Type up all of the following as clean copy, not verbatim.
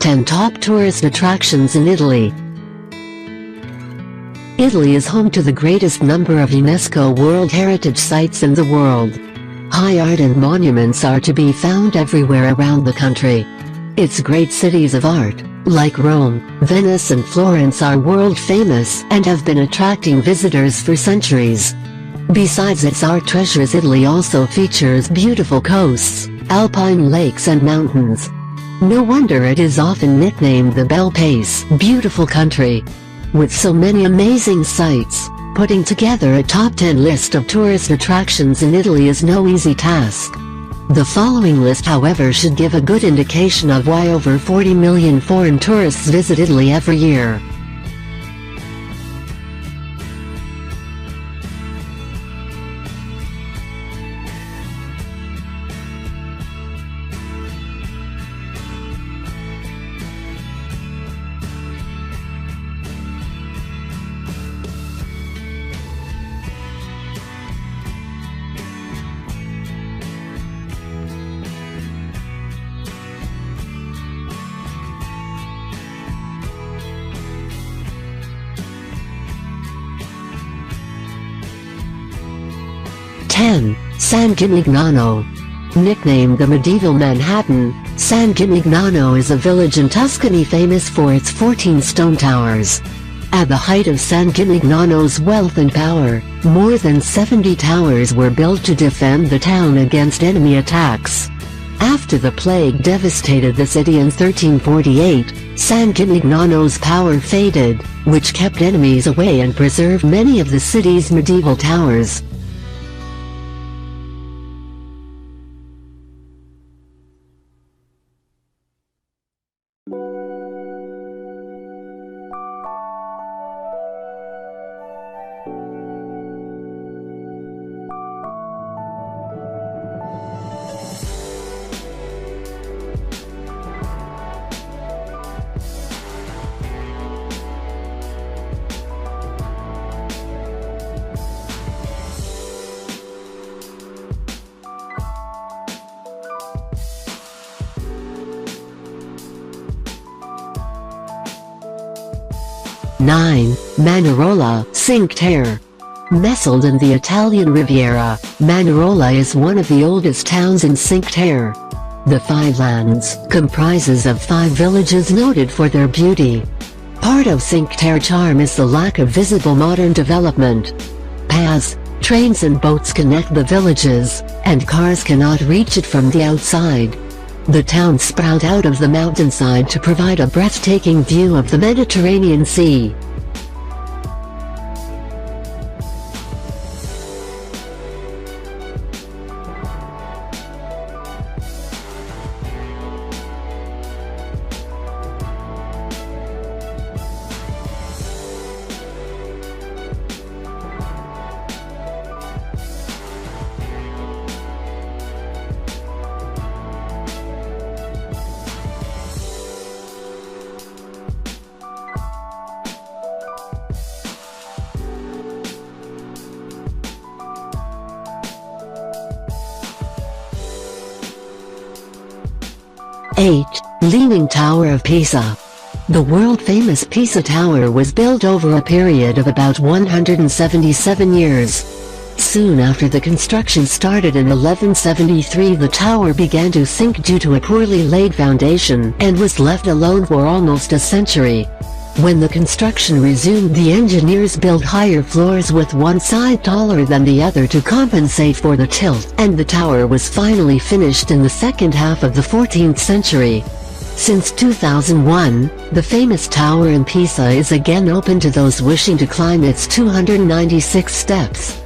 10 top tourist attractions in Italy. Italy is home to the greatest number of UNESCO World Heritage Sites in the world. High art and monuments are to be found everywhere around the country. Its great cities of art, like Rome, Venice and Florence, are world famous and have been attracting visitors for centuries. Besides its art treasures, Italy also features beautiful coasts, alpine lakes and mountains. No wonder it is often nicknamed the Bel Paese, beautiful country. With so many amazing sights, putting together a top 10 list of tourist attractions in Italy is no easy task. The following list, however, should give a good indication of why over 40 million foreign tourists visit Italy every year. San Gimignano. Nicknamed the medieval Manhattan, San Gimignano is a village in Tuscany famous for its 14 stone towers. At the height of San Gimignano's wealth and power, more than 70 towers were built to defend the town against enemy attacks. After the plague devastated the city in 1348, San Gimignano's power faded, which kept enemies away and preserved many of the city's medieval towers. Manarola, Cinque Terre. Nestled in the Italian Riviera, Manarola is one of the oldest towns in Cinque Terre. The Five Lands comprises of 5 villages noted for their beauty. Part of Cinque Terre charm is the lack of visible modern development. Paths, trains and boats connect the villages, and cars cannot reach it from the outside. The town sprouts out of the mountainside to provide a breathtaking view of the Mediterranean Sea. Leaning Tower of Pisa. The world-famous Pisa Tower was built over a period of about 177 years. Soon after the construction started in 1173, the tower began to sink due to a poorly laid foundation and was left alone for almost a century. When the construction resumed, the engineers built higher floors with one side taller than the other to compensate for the tilt, and the tower was finally finished in the second half of the 14th century. Since 2001, the famous tower in Pisa is again open to those wishing to climb its 296 steps.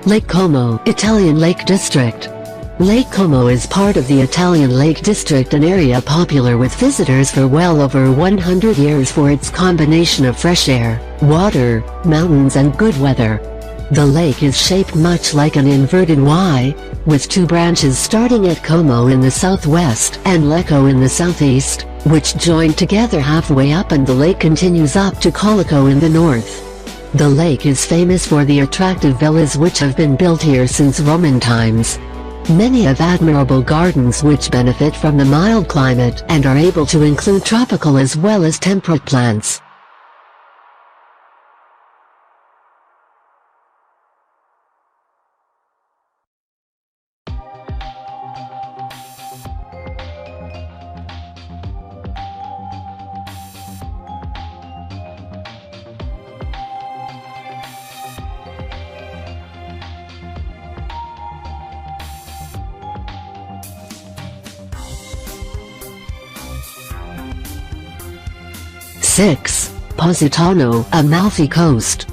Lake Como, Italian Lake District. Lake Como is part of the Italian Lake District, an area popular with visitors for well over 100 years for its combination of fresh air, water, mountains and good weather. The lake is shaped much like an inverted Y, with two branches starting at Como in the southwest and Lecco in the southeast, which join together halfway up, and the lake continues up to Colico in the north. The lake is famous for the attractive villas which have been built here since Roman times. Many have admirable gardens which benefit from the mild climate and are able to include tropical as well as temperate plants. Six. Positano, Amalfi Coast.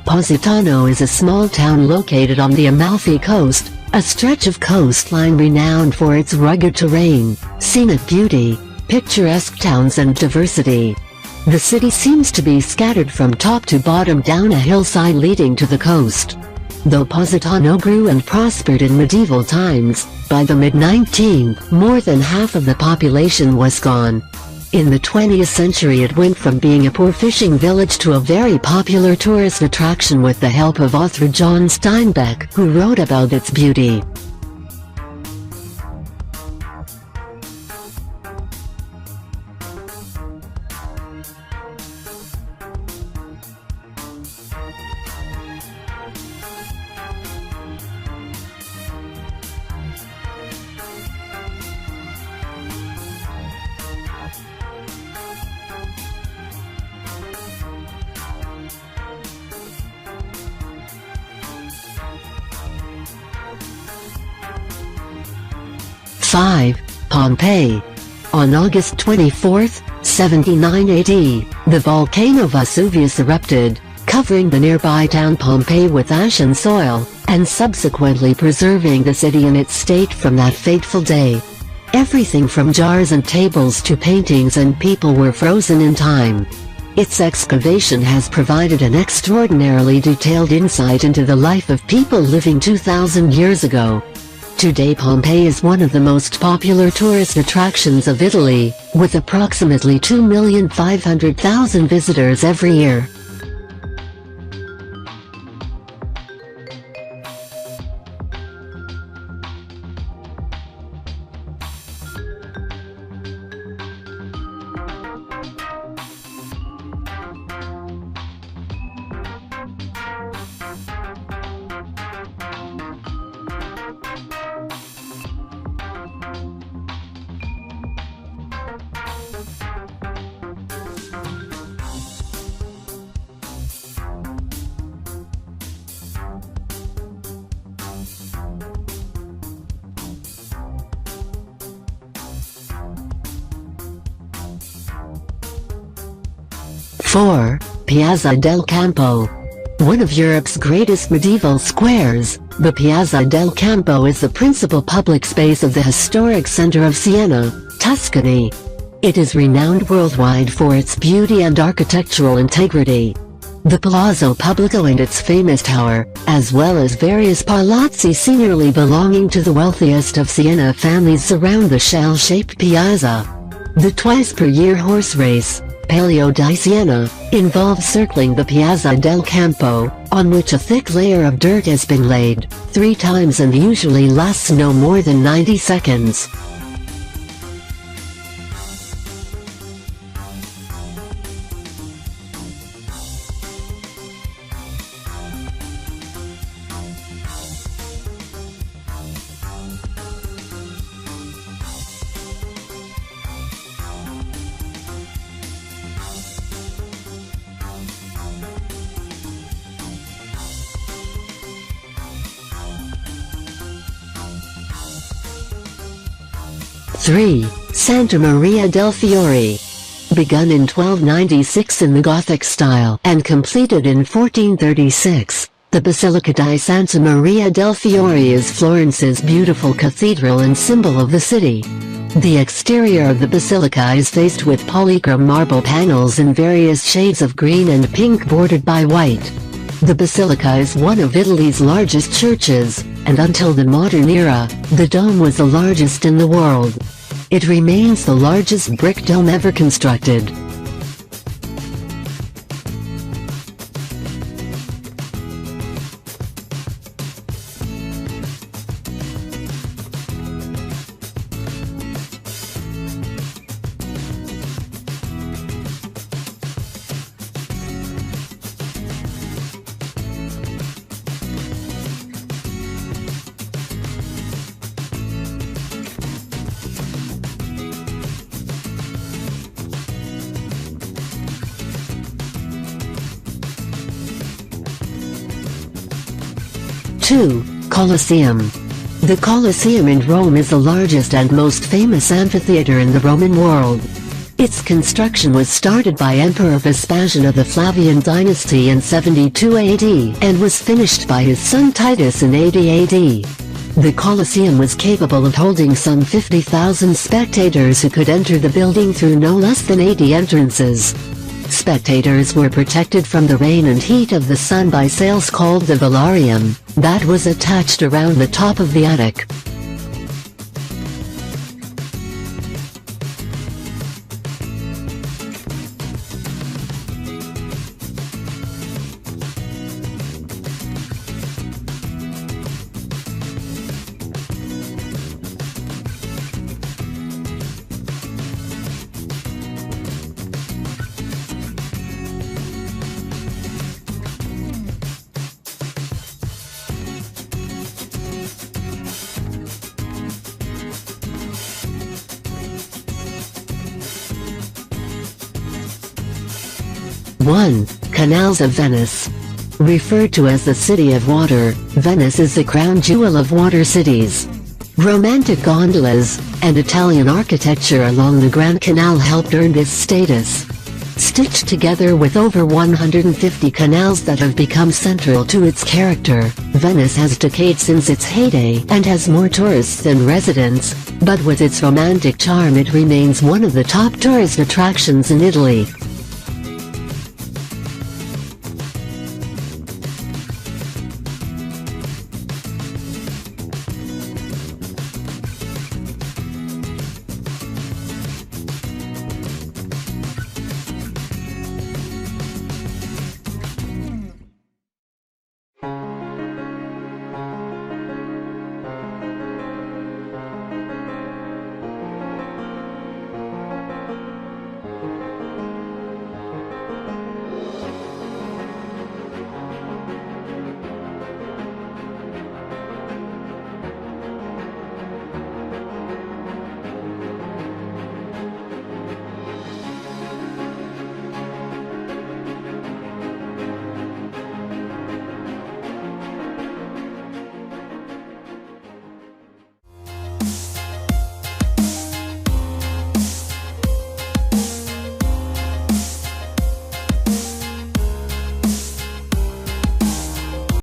Positano is a small town located on the Amalfi Coast, a stretch of coastline renowned for its rugged terrain, scenic beauty, picturesque towns and diversity. The city seems to be scattered from top to bottom down a hillside leading to the coast. Though Positano grew and prospered in medieval times, by the mid-19th, more than half of the population was gone. In the 20th century it went from being a poor fishing village to a very popular tourist attraction with the help of author John Steinbeck, who wrote about its beauty. Five. Pompeii. On August 24, 79 AD, the volcano Vesuvius erupted, covering the nearby town Pompeii with ash and soil, and subsequently preserving the city in its state from that fateful day. Everything from jars and tables to paintings and people were frozen in time. Its excavation has provided an extraordinarily detailed insight into the life of people living 2,000 years ago. Today Pompeii is one of the most popular tourist attractions of Italy, with approximately 2,500,000 visitors every year. Four. Piazza del Campo. One of Europe's greatest medieval squares, the Piazza del Campo is the principal public space of the historic center of Siena, Tuscany. It is renowned worldwide for its beauty and architectural integrity. The Palazzo Pubblico and its famous tower, as well as various palazzi seniorly belonging to the wealthiest of Siena families, surround the shell-shaped piazza. The twice-per-year horse race, Palio di Siena, involves circling the Piazza del Campo, on which a thick layer of dirt has been laid, 3 times and usually lasts no more than 90 seconds. Three. Santa Maria del Fiore. Begun in 1296 in the Gothic style and completed in 1436, The Basilica di Santa Maria del Fiore is Florence's beautiful cathedral and symbol of the city. The exterior of the basilica is faced with polychrome marble panels in various shades of green and pink bordered by white. The basilica is one of Italy's largest churches, and until the modern era, the dome was the largest in the world. It remains the largest brick dome ever constructed. Colosseum. The Colosseum in Rome is the largest and most famous amphitheater in the Roman world. Its construction was started by Emperor Vespasian of the Flavian dynasty in 72 AD and was finished by his son Titus in 80 AD. The Colosseum was capable of holding some 50,000 spectators who could enter the building through no less than 80 entrances. Spectators were protected from the rain and heat of the sun by sails called the velarium, that was attached around the top of the attic. Canals of Venice. Referred to as the City of Water, Venice is the crown jewel of water cities. Romantic gondolas and Italian architecture along the Grand Canal helped earn this status. Stitched together with over 150 canals that have become central to its character, Venice has decayed since its heyday and has more tourists than residents, but with its romantic charm it remains one of the top tourist attractions in Italy.